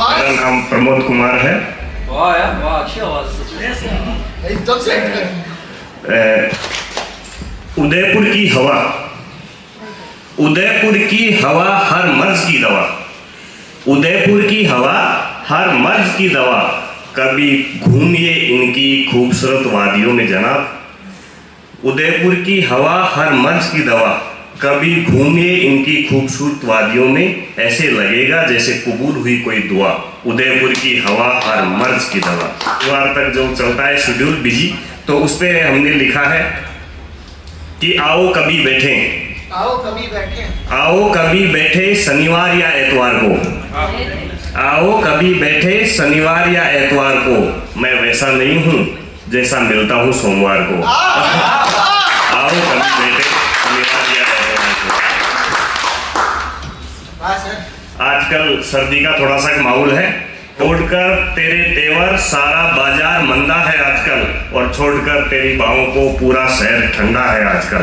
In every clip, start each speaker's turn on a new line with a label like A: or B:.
A: मेरा नाम प्रमोद कुमार है।
B: वाह यार, वाह, अच्छी आवाज
C: एकदम से
A: उदयपुर की हवा, उदयपुर की हवा हर मर्ज की दवा, उदयपुर की हवा हर मर्ज की दवा, कभी घूमिए इनकी खूबसूरत वादियों में जनाब। उदयपुर की हवा हर मर्ज की दवा, कभी घूमिए इनकी खूबसूरत वादियों में, ऐसे लगेगा जैसे कबूल हुई कोई दुआ। उदयपुर की हवा हर मर्ज की दवा। शनिवार तक जो चलता है शेड्यूल बिजी, तो उस पे हमने लिखा है कि आओ कभी बैठे,
C: आओ कभी बैठे,
A: आओ कभी बैठे शनिवार या एतवार को, आओ कभी बैठे शनिवार या एतवार को, मैं वैसा नहीं हूँ जैसा मिलता हूँ सोमवार को। आओ कभी बैठे शनिवार या एतवार को। आजकल सर्दी का थोड़ा सा माहौल है। छोड़कर तेरे तेवर सारा बाजार मंदा है आजकल, और छोड़कर तेरी बाहों को पूरा शहर ठंडा है आजकल।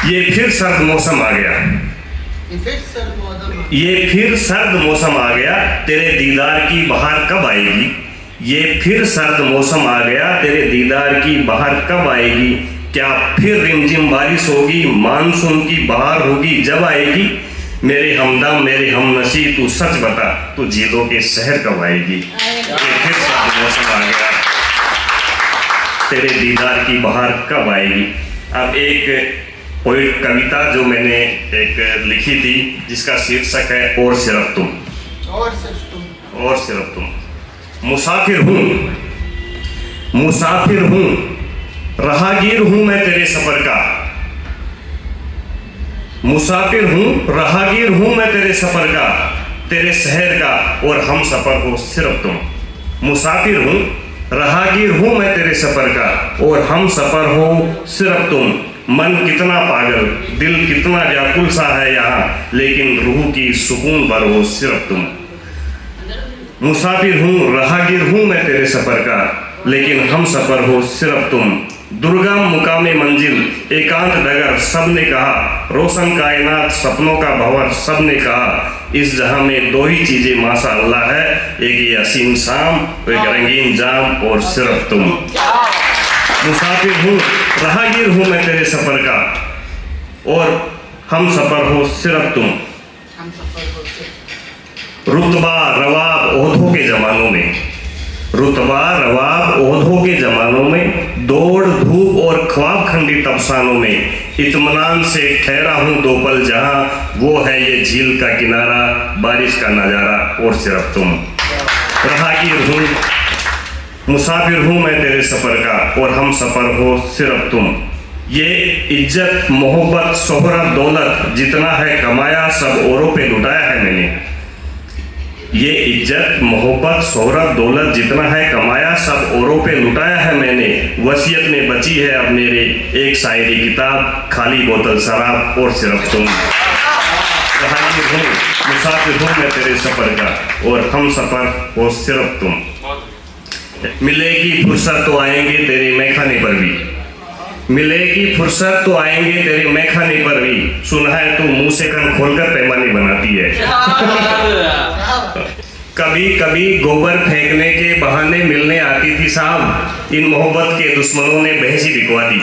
A: ये फिर सर्द मौसम आ गया, ये फिर सर्द मौसम आ गया, तेरे दीदार की बहार कब आएगी। ये फिर सर्द मौसम आ गया, तेरे दीदार की बहार कब आएगी। क्या फिर रिमझिम बारिश होगी, मानसून की बहार होगी जब आएगी। मेरे हमदम मेरे हमनशी तू सच बता, तू झीलों के शहर कब आएगी। ये फिर सर्द मौसम आ गया, तेरे दीदार की बहार कब आएगी। अब एक पोइट कविता जो मैंने एक लिखी थी, जिसका शीर्षक है और सिर्फ तुम,
C: और सिर्फ तुम,
A: और सिर्फ तुम। मुसाफिर हूँ, मुसाफिर हूँ, राहगीर हूँ मैं तेरे सफर का। मुसाफिर हूँ, राहगीर हूँ मैं तेरे सफर का, तेरे शहर का, और हम सफर हो सिर्फ तुम। मुसाफिर हूँ, राहगीर हूँ मैं तेरे सफर का, और हम सफर हो सिर्फ तुम। मन कितना पागल, दिल कितना व्याकुल सा है यहाँ, लेकिन रूह की सुकून भर हो सिर्फ तुम। मुसाफिर हूँ, राहगीर हूँ मैं तेरे सफर का, लेकिन हम सफर हो सिर्फ तुम। दुर्गम मुकामे मंजिल, एकांत डगर सबने कहा, रोशन कायनात सपनों का भंवर सबने कहा। इस जहां में दो ही चीजें माशा अल्लाह है, एक ये हसीन शाम, एक रंगीन जाम, और सिर्फ तुम। मुसाफिर हूँ, राहगीर हूँ मैं तेरे सफर का, और हम सफर हो सिर्फ तुम। रुतबा रवाब ओहदों के जमानों में, रुतबा रवाब ओहदों के जमानों में, दौड़ धूप और ख्वाब खंडित अफसानों में, इत्मीनान से ठहरा हूँ दो पल जहाँ, वो है ये झील का किनारा, बारिश का नजारा, और सिर्फ तुम। राहगीर हूँ, मुसाफिर हूँ मैं तेरे सफर का, और हम सफर हो सिर्फ तुम। ये इज्जत मोहब्बत शोहरत दौलत जितना है कमाया, सब औरों पे लुटाया है मैंने। ये इज्जत मोहब्बत शोहरत दौलत जितना है कमाया, सब औरों पे लुटाया है मैंने। वसीयत में बची है अब मेरे एक शायरी किताब, खाली बोतल शराब, और सिर्फ तुम। राहगीर हूँ, मुसाफिर हूँ मैं तेरे सफर का, और हम सफर हो सिर्फ तुम। मिलेगी फुर्सत तो आएंगे तेरे मैखाने पर भी, मिलेगी फुर्सत तो आएंगे तेरे मैखाने पर भी, सुना है तू मुंह से कान खोलकर पैमाने बनाती है। कभी कभी गोबर फेंकने के बहाने मिलने आती थी शाम, इन मोहब्बत के दुश्मनों ने भैंसी बिकवा दी।